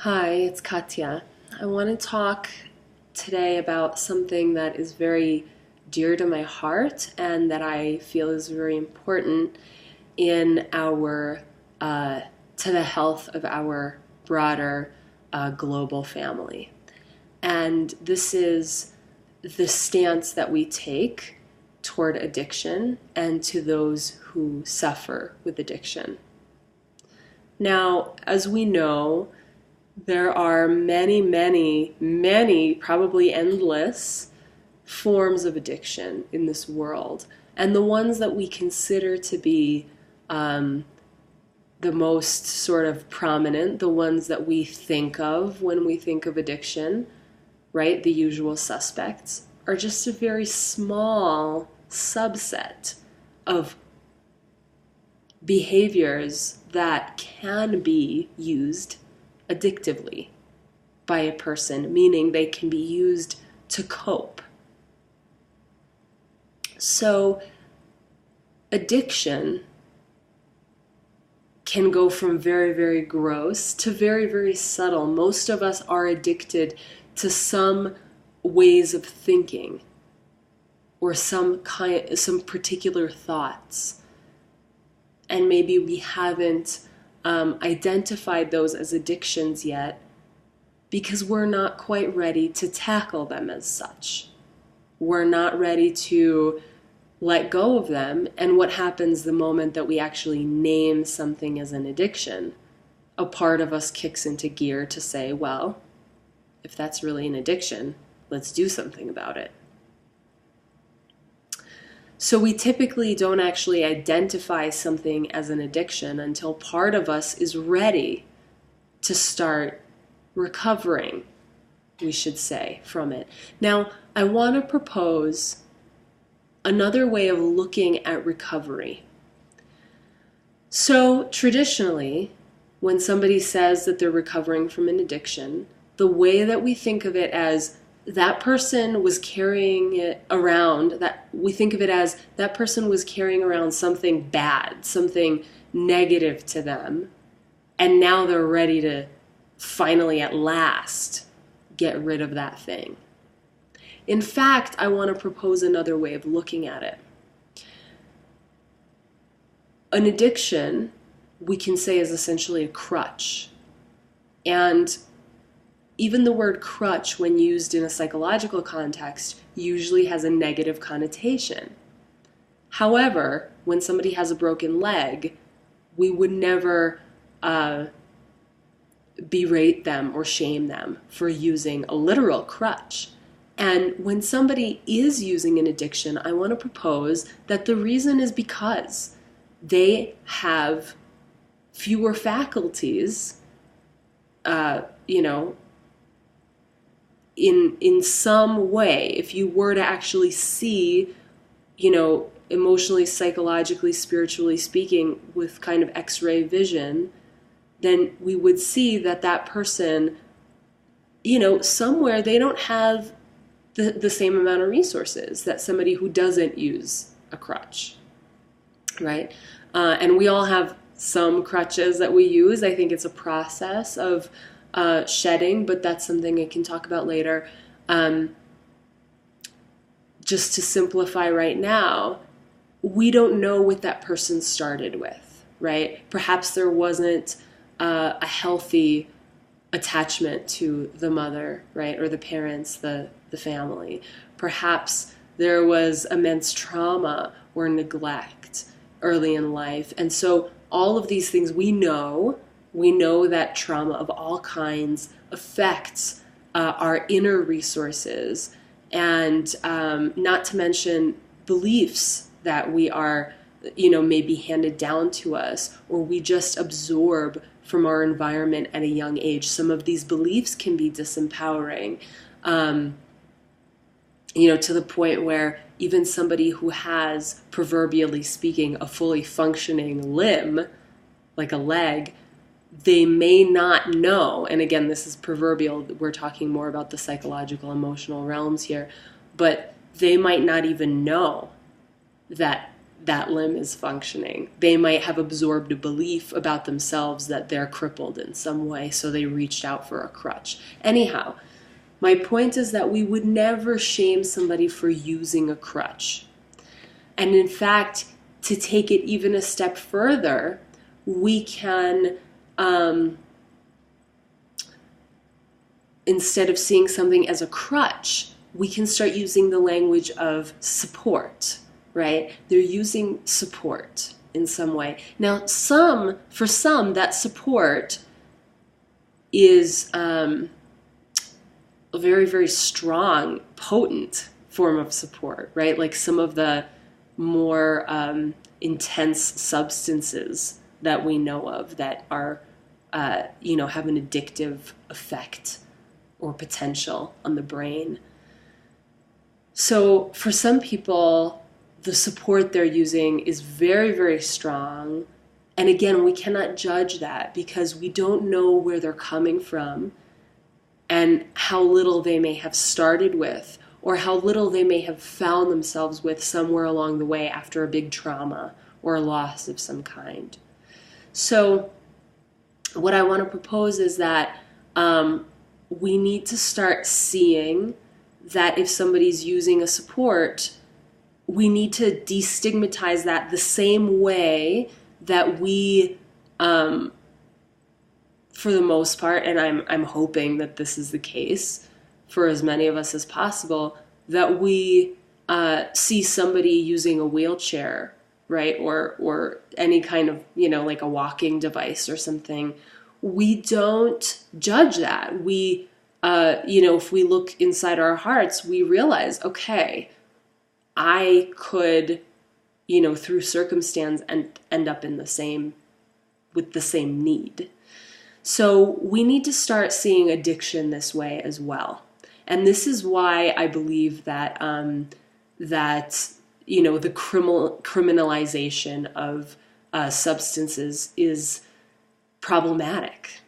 Hi, it's Katya. I want to talk today about something that is very dear to my heart and that I feel is very important in to the health of our broader global family. And this is the stance that we take toward addiction and to those who suffer with addiction. Now, as we know, there are many, probably endless forms of addiction in this world. And the ones that we consider to be the most sort of prominent, the ones that we think of when we think of addiction, right, the usual suspects, are just a very small subset of behaviors that can be used addictively by a person, meaning they can be used to cope. So addiction can go from very, very gross to very, very subtle. Most of us are addicted to some ways of thinking or some particular thoughts. And maybe we haven't identified those as addictions yet because we're not quite ready to tackle them as such. We're not ready to let go of them. And what happens the moment that we actually name something as an addiction? A part of us kicks into gear to say, well, if that's really an addiction, let's do something about it. So we typically don't actually identify something as an addiction until part of us is ready to start recovering, we should say, from it. Now, I want to propose another way of looking at recovery. So traditionally, when somebody says that they're recovering from an addiction, the way that we think of it as that person was carrying it around, that we think of it as that person was carrying around something bad, something negative to them, and now they're ready to finally at last get rid of that thing. In fact, I want to propose another way of looking at it. An addiction, we can say, is essentially a crutch. And even the word crutch, when used in a psychological context, usually has a negative connotation. However, when somebody has a broken leg, we would never berate them or shame them for using a literal crutch. And when somebody is using an addiction, I want to propose that the reason is because they have fewer faculties, in some way. If you were to actually see, emotionally, psychologically, spiritually speaking, with kind of X-ray vision, then we would see that person, somewhere they don't have the same amount of resources that somebody who doesn't use a crutch, right? And we all have some crutches that we use. I think it's a process of shedding, but that's something I can talk about later. Just to simplify right now, we don't know what that person started with, right? Perhaps there wasn't a healthy attachment to the mother, right? Or the parents, the family. Perhaps there was immense trauma or neglect early in life. And so all of these things we know that trauma of all kinds affects our inner resources, and not to mention beliefs that we are, maybe handed down to us, or we just absorb from our environment at a young age. Some of these beliefs can be disempowering, to the point where even somebody who has, proverbially speaking, a fully functioning limb, like a leg, they may not know, and again, this is proverbial, we're talking more about the psychological, emotional realms here, but they might not even know that that limb is functioning. They might have absorbed a belief about themselves that they're crippled in some way, so they reached out for a crutch. Anyhow, my point is that we would never shame somebody for using a crutch. And in fact, to take it even a step further, we can, instead of seeing something as a crutch, we can start using the language of support, right? They're using support in some way. Now, for some, that support is a very, very strong, potent form of support, right? Like some of the more intense substances that we know of that are, have an addictive effect or potential on the brain. So for some people, the support they're using is very, very strong. And again, we cannot judge that because we don't know where they're coming from and how little they may have started with, or how little they may have found themselves with somewhere along the way after a big trauma or a loss of some kind. So what I want to propose is that we need to start seeing that if somebody's using a support, we need to destigmatize that the same way that we, for the most part, and I'm hoping that this is the case for as many of us as possible, that we see somebody using a wheelchair, right, or any kind of, like a walking device or something. We don't judge that. We, if we look inside our hearts, we realize, okay, I could, through circumstance and end up with the same need. So we need to start seeing addiction this way as well. And this is why I believe that, the criminalization of substances is problematic.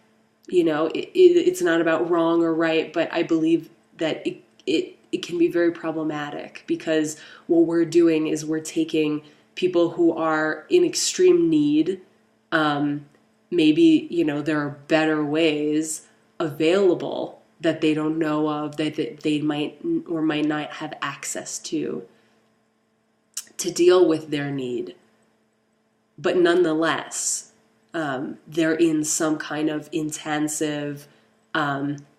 It's not about wrong or right, but I believe that it can be very problematic because what we're doing is we're taking people who are in extreme need. Maybe, there are better ways available that they don't know of, that they might or might not have access to deal with their need. But nonetheless, they're in some kind of intensive,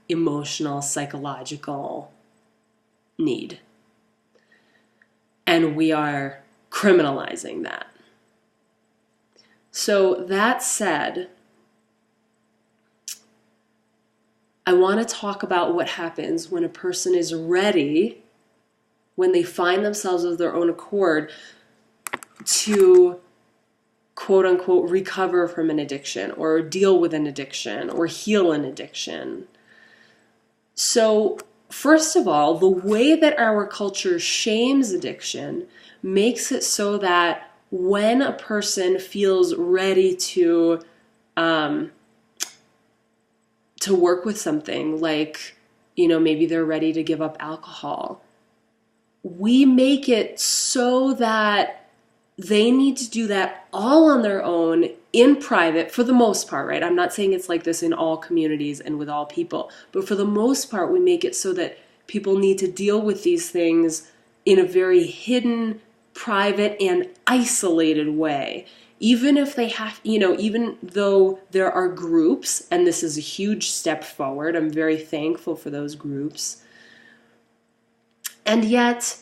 emotional, psychological need. And we are criminalizing that. So that said, I want to talk about what happens when a person is ready, when they find themselves of their own accord to quote unquote recover from an addiction or deal with an addiction or heal an addiction. So first of all, the way that our culture shames addiction makes it so that when a person feels ready to work with something, like, maybe they're ready to give up alcohol, we make it so that they need to do that all on their own in private for the most part, right? I'm not saying it's like this in all communities and with all people, but for the most part, we make it so that people need to deal with these things in a very hidden, private, and isolated way. Even if they have, even though there are groups, and this is a huge step forward, I'm very thankful for those groups. And yet,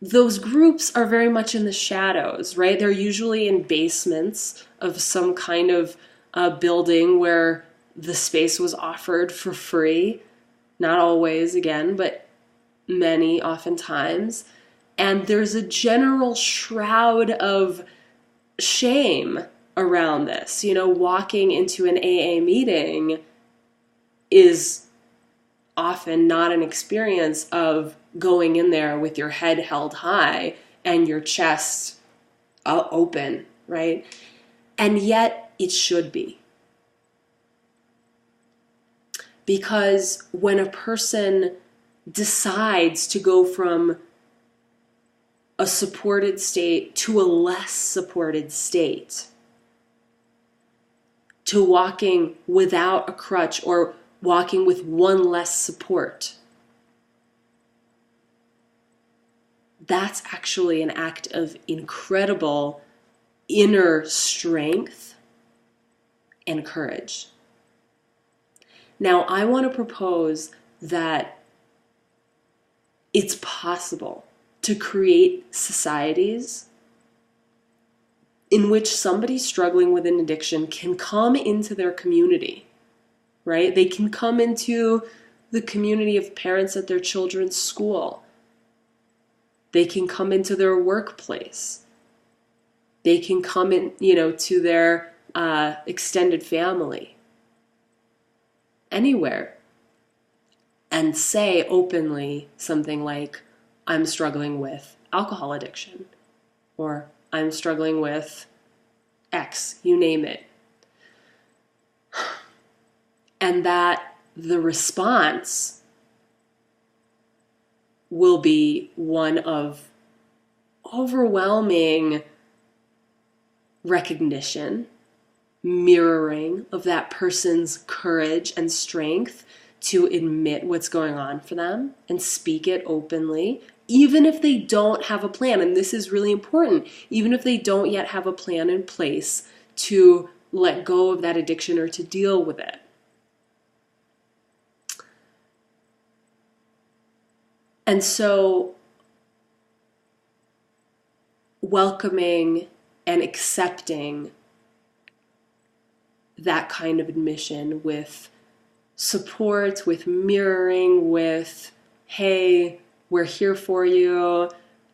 those groups are very much in the shadows, right? They're usually in basements of some kind of building where the space was offered for free. Not always, again, but many oftentimes. And there's a general shroud of shame around this. Walking into an AA meeting is often not an experience of going in there with your head held high and your chest open, right? And yet it should be. Because when a person decides to go from a supported state to a less supported state, to walking without a crutch or walking with one less support. That's actually an act of incredible inner strength and courage. Now, I want to propose that it's possible to create societies in which somebody struggling with an addiction can come into their community, right? They can come into the community of parents at their children's school. They can come into their workplace. They can come in, to their extended family, anywhere, and say openly something like, I'm struggling with alcohol addiction, or I'm struggling with X, you name it. And that the response will be one of overwhelming recognition, mirroring of that person's courage and strength to admit what's going on for them and speak it openly, even if they don't have a plan. And this is really important. Even if they don't yet have a plan in place to let go of that addiction or to deal with it. And so welcoming and accepting that kind of admission with support, with mirroring, with, hey, we're here for you,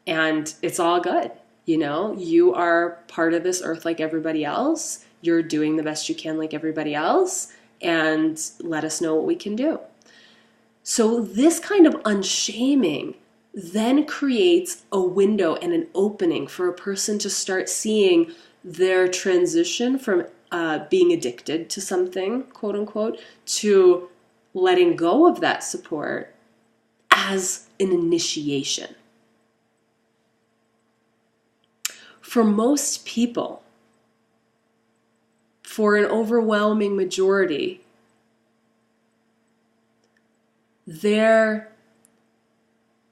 and it's all good. You are part of this earth like everybody else. You're doing the best you can like everybody else, and let us know what we can do. So this kind of unshaming then creates a window and an opening for a person to start seeing their transition from being addicted to something, quote unquote, to letting go of that support as an initiation. For most people, for an overwhelming majority, their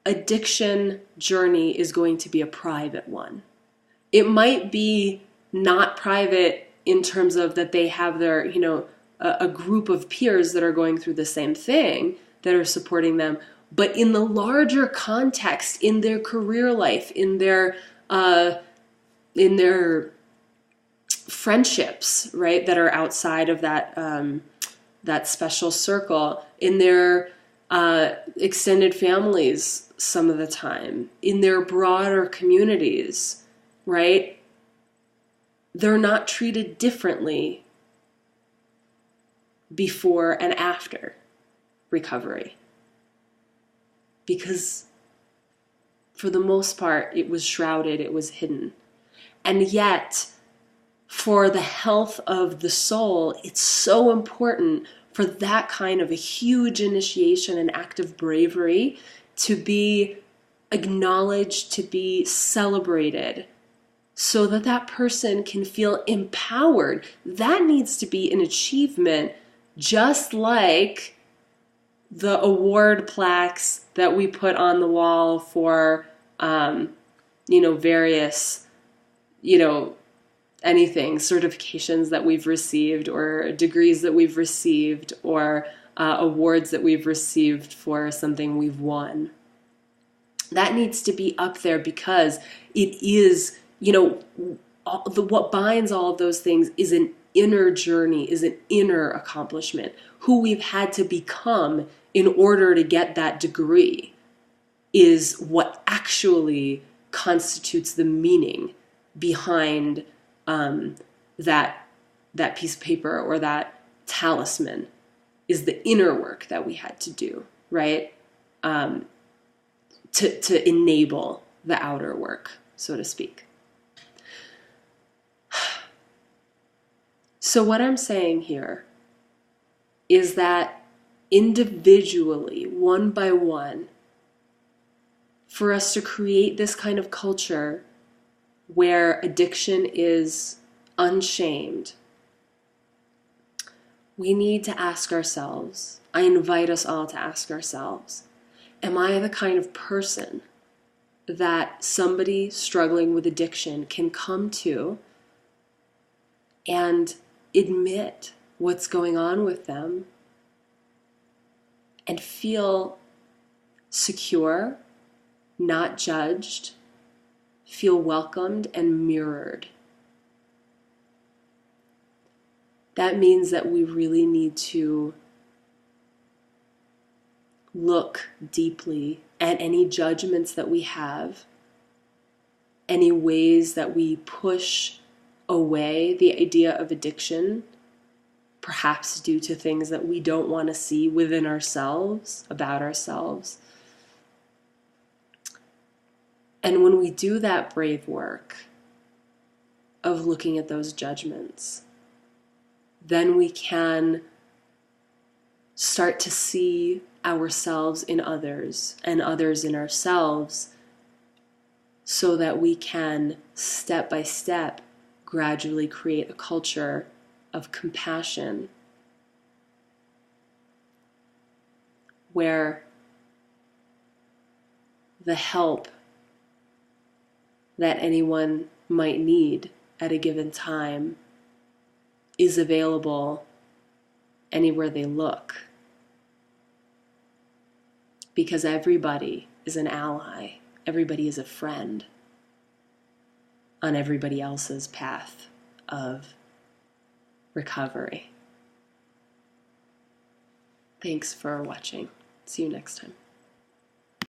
addiction journey is going to be a private one. It might be not private in terms of that they have their, a group of peers that are going through the same thing that are supporting them, but in the larger context, in their career life, in their friendships, right, that are outside of that special circle, in their extended families some of the time, in their broader communities, right? They're not treated differently before and after recovery. Because for the most part, it was shrouded, it was hidden. And yet, for the health of the soul, it's so important for that kind of a huge initiation and act of bravery to be acknowledged, to be celebrated, so that that person can feel empowered. That needs to be an achievement, just like the award plaques that we put on the wall for, various, anything, certifications that we've received or degrees that we've received or awards that we've received for something we've won. That needs to be up there because it is, what binds all of those things is an inner journey, is an inner accomplishment. Who we've had to become in order to get that degree is what actually constitutes the meaning behind that piece of paper or that talisman, is the inner work that we had to do, right? To enable the outer work, so to speak. So what I'm saying here is that individually, one by one, for us to create this kind of culture where addiction is unshamed, we need to ask ourselves, I invite us all to ask ourselves, am I the kind of person that somebody struggling with addiction can come to and admit what's going on with them and feel secure, not judged, feel welcomed and mirrored? That means that we really need to look deeply at any judgments that we have, any ways that we push away the idea of addiction, perhaps due to things that we don't want to see within ourselves, about ourselves. And when we do that brave work of looking at those judgments, then we can start to see ourselves in others and others in ourselves, so that we can step by step gradually create a culture of compassion where the help that anyone might need at a given time is available anywhere they look. Because everybody is an ally, everybody is a friend on everybody else's path of recovery. Thanks for watching. See you next time.